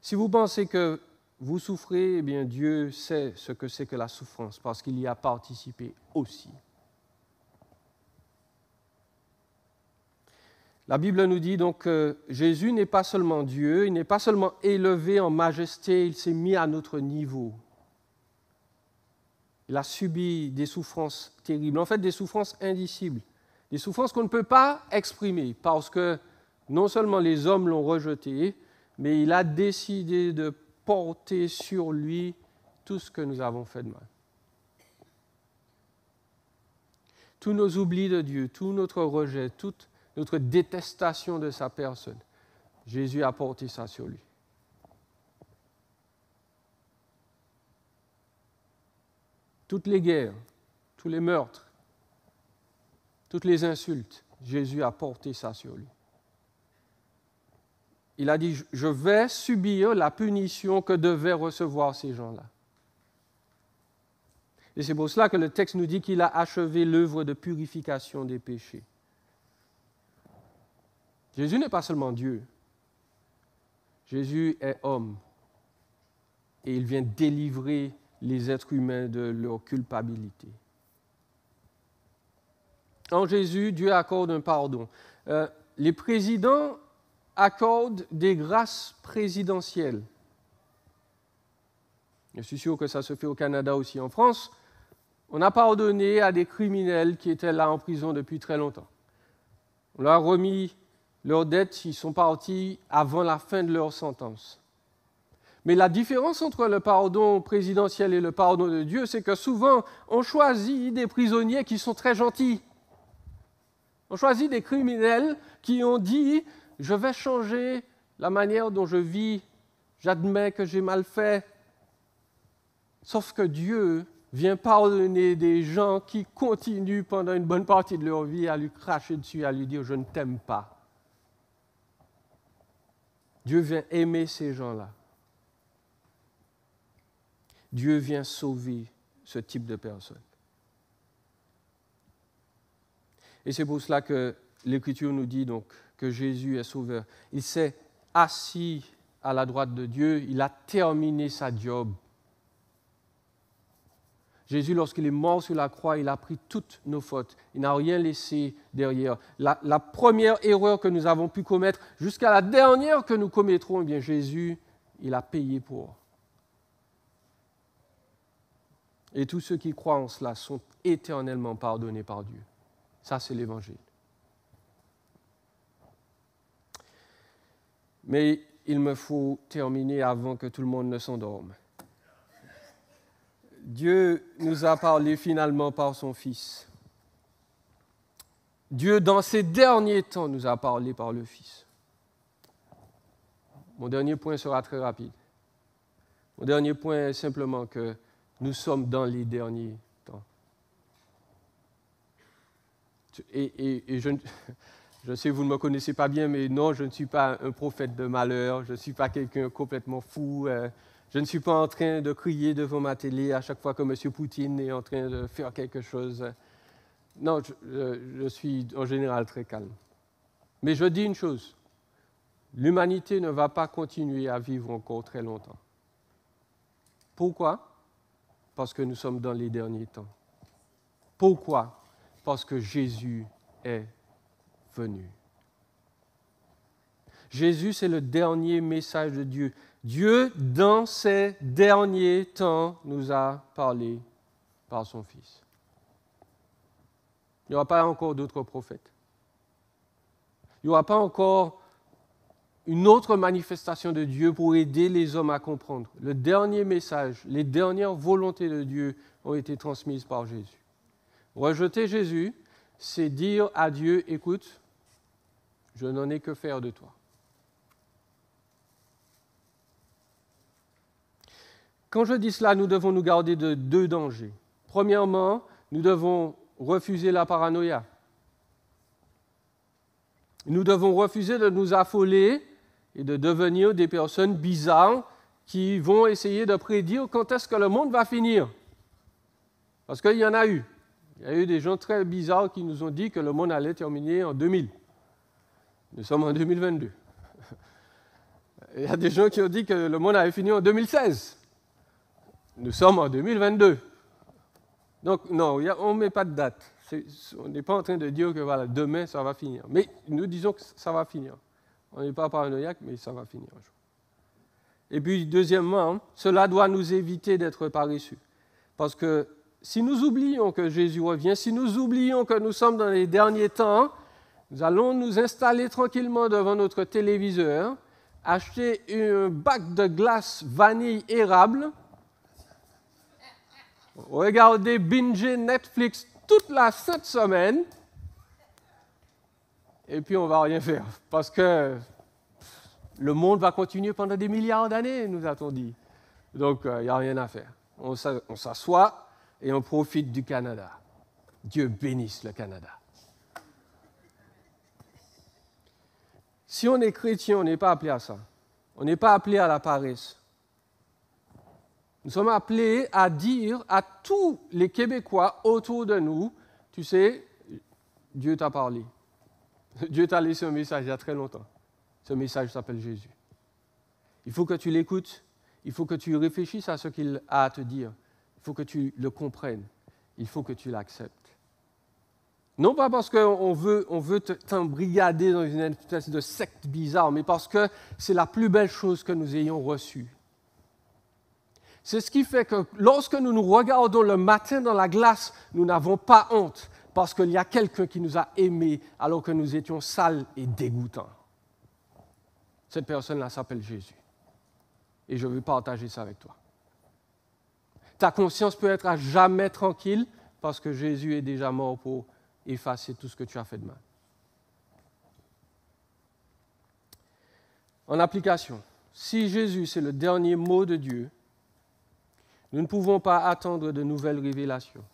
Si vous pensez que vous souffrez, eh bien Dieu sait ce que c'est que la souffrance parce qu'il y a participé aussi. La Bible nous dit donc que Jésus n'est pas seulement Dieu, il n'est pas seulement élevé en majesté, il s'est mis à notre niveau. Il a subi des souffrances terribles, en fait des souffrances indicibles, des souffrances qu'on ne peut pas exprimer parce que non seulement les hommes l'ont rejeté, mais il a décidé de porter sur lui tout ce que nous avons fait de mal. Tous nos oublis de Dieu, tout notre rejet, toute notre détestation de sa personne, Jésus a porté ça sur lui. Toutes les guerres, tous les meurtres, toutes les insultes, Jésus a porté ça sur lui. Il a dit, je vais subir la punition que devaient recevoir ces gens-là. Et c'est pour cela que le texte nous dit qu'il a achevé l'œuvre de purification des péchés. Jésus n'est pas seulement Dieu. Jésus est homme. Et il vient délivrer les êtres humains de leur culpabilité. En Jésus, Dieu accorde un pardon. Les présidents accordent des grâces présidentielles. Je suis sûr que ça se fait au Canada aussi. En France, on a pardonné à des criminels qui étaient là en prison depuis très longtemps. On leur a remis leurs dettes, ils sont partis avant la fin de leur sentence. Mais la différence entre le pardon présidentiel et le pardon de Dieu, c'est que souvent, on choisit des prisonniers qui sont très gentils. On choisit des criminels qui ont dit « je vais changer la manière dont je vis, j'admets que j'ai mal fait ». Sauf que Dieu vient pardonner des gens qui continuent pendant une bonne partie de leur vie à lui cracher dessus, à lui dire « je ne t'aime pas ». Dieu vient aimer ces gens-là. Dieu vient sauver ce type de personnes. Et c'est pour cela que l'Écriture nous dit donc que Jésus est sauveur. Il s'est assis à la droite de Dieu, il a terminé sa job. Jésus, lorsqu'il est mort sur la croix, il a pris toutes nos fautes. Il n'a rien laissé derrière. La première erreur que nous avons pu commettre, jusqu'à la dernière que nous commettrons, eh bien Jésus, il a payé pour. Et tous ceux qui croient en cela sont éternellement pardonnés par Dieu. Ça, c'est l'Évangile. Mais il me faut terminer avant que tout le monde ne s'endorme. Dieu nous a parlé finalement par son Fils. Dieu, dans ces derniers temps, nous a parlé par le Fils. Mon dernier point sera très rapide. Mon dernier point est simplement que nous sommes dans les derniers temps. Et je sais que vous ne me connaissez pas bien, mais non, je ne suis pas un prophète de malheur, je ne suis pas quelqu'un complètement fou, je ne suis pas en train de crier devant ma télé à chaque fois que M. Poutine est en train de faire quelque chose. Non, je suis en général très calme. Mais je dis une chose, l'humanité ne va pas continuer à vivre encore très longtemps. Pourquoi? Parce que nous sommes dans les derniers temps. Pourquoi? Parce que Jésus est venu. Jésus, c'est le dernier message de Dieu. Dieu, dans ces derniers temps, nous a parlé par son Fils. Il n'y aura pas encore d'autres prophètes. Il n'y aura pas encore une autre manifestation de Dieu pour aider les hommes à comprendre. Le dernier message, les dernières volontés de Dieu ont été transmises par Jésus. Rejeter Jésus, c'est dire à Dieu, écoute, je n'en ai que faire de toi. Quand je dis cela, nous devons nous garder de deux dangers. Premièrement, nous devons refuser la paranoïa. Nous devons refuser de nous affoler et de devenir des personnes bizarres qui vont essayer de prédire quand est-ce que le monde va finir. Parce qu'il y en a eu. Il y a eu des gens très bizarres qui nous ont dit que le monde allait terminer en 2000. Nous sommes en 2022. Il y a des gens qui ont dit que le monde allait finir en 2016. Nous sommes en 2022. Donc, non, on ne met pas de date. On n'est pas en train de dire que voilà, demain, ça va finir. Mais nous disons que ça va finir. On n'est pas paranoïaque, mais ça va finir un jour. Et puis, deuxièmement, cela doit nous éviter d'être paresseux. Parce que si nous oublions que Jésus revient, si nous oublions que nous sommes dans les derniers temps, nous allons nous installer tranquillement devant notre téléviseur, acheter un bac de glace vanille érable, regarder, binger Netflix toute la sainte semaine, et puis on ne va rien faire. Parce que le monde va continuer pendant des milliards d'années, nous a-t-on dit. Donc, il n'y a rien à faire. On s'assoit et on profite du Canada. Dieu bénisse le Canada. Si on est chrétien, on n'est pas appelé à ça. On n'est pas appelé à la paresse. Nous sommes appelés à dire à tous les Québécois autour de nous, tu sais, Dieu t'a parlé. Dieu t'a laissé un message il y a très longtemps. Ce message s'appelle Jésus. Il faut que tu l'écoutes. Il faut que tu réfléchisses à ce qu'il a à te dire. Il faut que tu le comprennes. Il faut que tu l'acceptes. Non pas parce qu'on veut t'embrigader dans une espèce de secte bizarre, mais parce que c'est la plus belle chose que nous ayons reçue. C'est ce qui fait que lorsque nous nous regardons le matin dans la glace, nous n'avons pas honte, parce qu'il y a quelqu'un qui nous a aimés alors que nous étions sales et dégoûtants. Cette personne-là s'appelle Jésus. Et je veux partager ça avec toi. Ta conscience peut être à jamais tranquille parce que Jésus est déjà mort pour effacer tout ce que tu as fait de mal. En application, si Jésus c'est le dernier mot de Dieu, nous ne pouvons pas attendre de nouvelles révélations.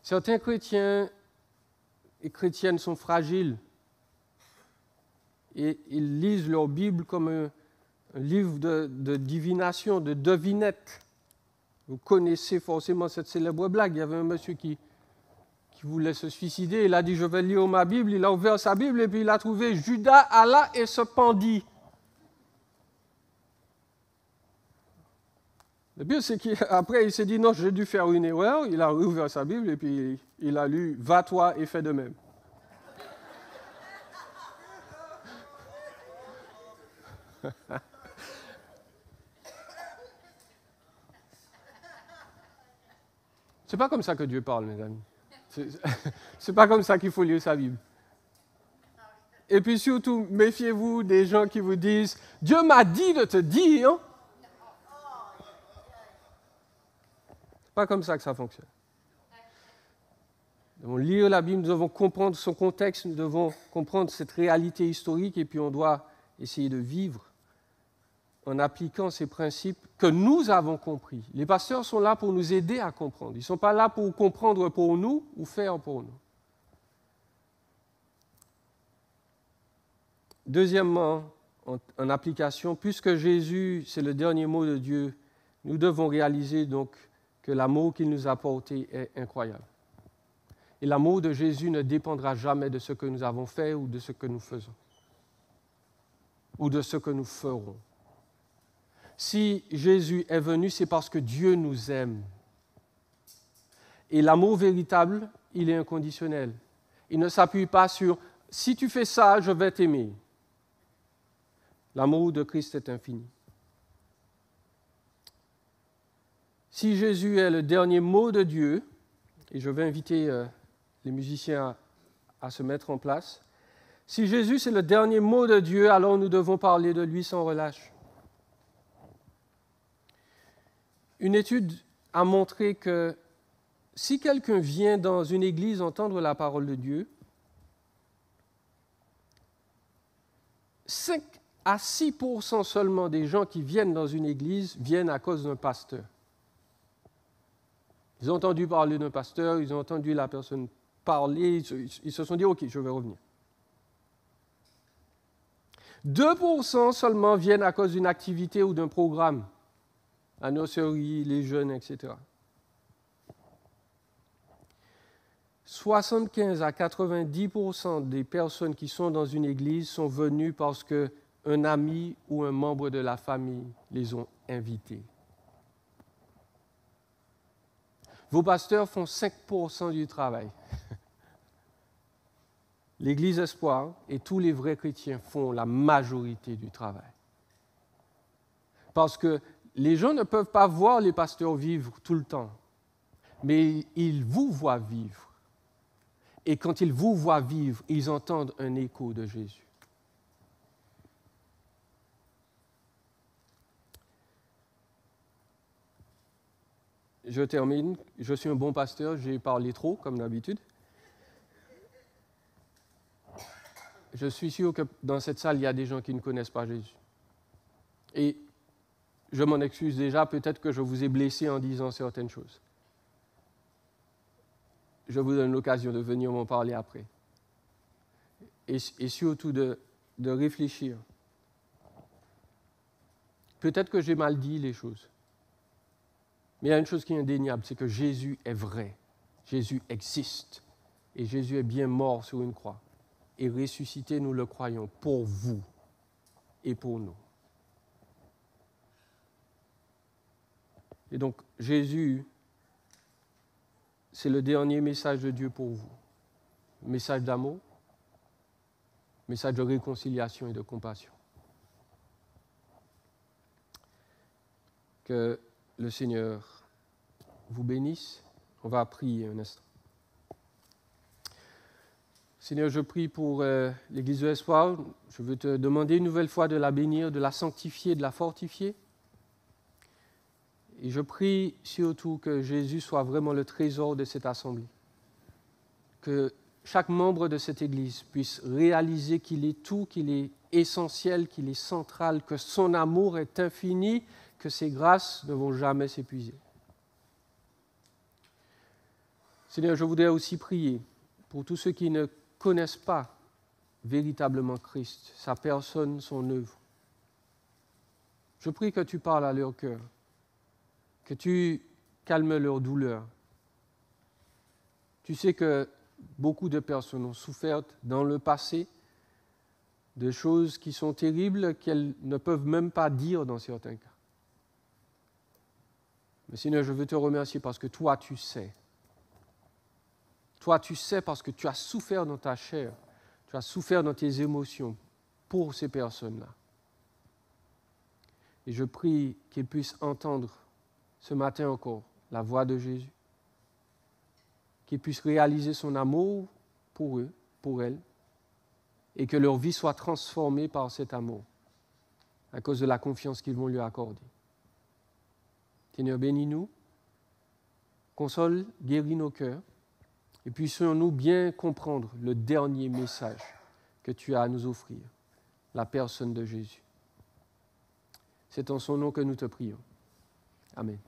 Certains chrétiens et chrétiennes sont fragiles et ils lisent leur Bible comme un livre de divination, de devinette. Vous connaissez forcément cette célèbre blague. Il y avait un monsieur qui voulait se suicider. Il a dit, je vais lire ma Bible. Il a ouvert sa Bible et puis il a trouvé Judas alla et se pendit. Le pire, c'est qu'après, il s'est dit, non, j'ai dû faire une erreur. Il a ouvert sa Bible et puis il a lu, va toi et fais de même. C'est pas comme ça que Dieu parle, mes amis. C'est pas comme ça qu'il faut lire sa Bible. Et puis surtout, méfiez-vous des gens qui vous disent « Dieu m'a dit de te dire ». Pas comme ça que ça fonctionne. Nous devons lire la Bible, nous devons comprendre son contexte, nous devons comprendre cette réalité historique et puis on doit essayer de vivre en appliquant ces principes que nous avons compris. Les pasteurs sont là pour nous aider à comprendre. Ils ne sont pas là pour comprendre pour nous ou faire pour nous. Deuxièmement, en application, puisque Jésus, c'est le dernier mot de Dieu, nous devons réaliser donc que l'amour qu'il nous a apporté est incroyable. Et l'amour de Jésus ne dépendra jamais de ce que nous avons fait ou de ce que nous faisons, ou de ce que nous ferons. Si Jésus est venu, c'est parce que Dieu nous aime. Et l'amour véritable, il est inconditionnel. Il ne s'appuie pas sur « si tu fais ça, je vais t'aimer ». L'amour de Christ est infini. Si Jésus est le dernier mot de Dieu, et je vais inviter les musiciens à se mettre en place, si Jésus c'est le dernier mot de Dieu, alors nous devons parler de lui sans relâche. Une étude a montré que si quelqu'un vient dans une église entendre la parole de Dieu, 5 à 6% seulement des gens qui viennent dans une église viennent à cause d'un pasteur. Ils ont entendu parler d'un pasteur, ils ont entendu la personne parler, ils se sont dit « Ok, je vais revenir ». 2% seulement viennent à cause d'une activité ou d'un programme, la nurserie, les jeunes, etc. 75 à 90% des personnes qui sont dans une église sont venues parce qu'un ami ou un membre de la famille les ont invités. Vos pasteurs font 5% du travail. L'Église Espoir et tous les vrais chrétiens font la majorité du travail. Parce que les gens ne peuvent pas voir les pasteurs vivre tout le temps, mais ils vous voient vivre. Et quand ils vous voient vivre, ils entendent un écho de Jésus. Je termine. Je suis un bon pasteur, j'ai parlé trop, comme d'habitude. Je suis sûr que dans cette salle, il y a des gens qui ne connaissent pas Jésus. Et je m'en excuse déjà, peut-être que je vous ai blessé en disant certaines choses. Je vous donne l'occasion de venir m'en parler après. Et surtout de réfléchir. Peut-être que j'ai mal dit les choses. Mais il y a une chose qui est indéniable, c'est que Jésus est vrai. Jésus existe. Et Jésus est bien mort sur une croix. Et ressuscité, nous le croyons, pour vous et pour nous. Et donc, Jésus, c'est le dernier message de Dieu pour vous. Message d'amour, message de réconciliation et de compassion. Que le Seigneur vous bénisse. On va prier un instant. Seigneur, je prie pour l'Église de l'Espoir. Je veux te demander une nouvelle fois de la bénir, de la sanctifier, de la fortifier. Et je prie surtout que Jésus soit vraiment le trésor de cette assemblée. Que chaque membre de cette Église puisse réaliser qu'il est tout, qu'il est essentiel, qu'il est central, que son amour est infini, que ses grâces ne vont jamais s'épuiser. Seigneur, je voudrais aussi prier pour tous ceux qui ne connaissent pas véritablement Christ, sa personne, son œuvre. Je prie que tu parles à leur cœur, que tu calmes leur douleur. Tu sais que beaucoup de personnes ont souffert dans le passé de choses qui sont terribles qu'elles ne peuvent même pas dire dans certains cas. Mais Seigneur, je veux te remercier parce que toi, tu sais. Toi, tu sais parce que tu as souffert dans ta chair, tu as souffert dans tes émotions pour ces personnes-là. Et je prie qu'ils puissent entendre ce matin encore la voix de Jésus, qu'ils puissent réaliser son amour pour eux, pour elles, et que leur vie soit transformée par cet amour, à cause de la confiance qu'ils vont lui accorder. Seigneur, bénis-nous, console, guéris nos cœurs, et puissions-nous bien comprendre le dernier message que tu as à nous offrir, la personne de Jésus. C'est en son nom que nous te prions. Amen.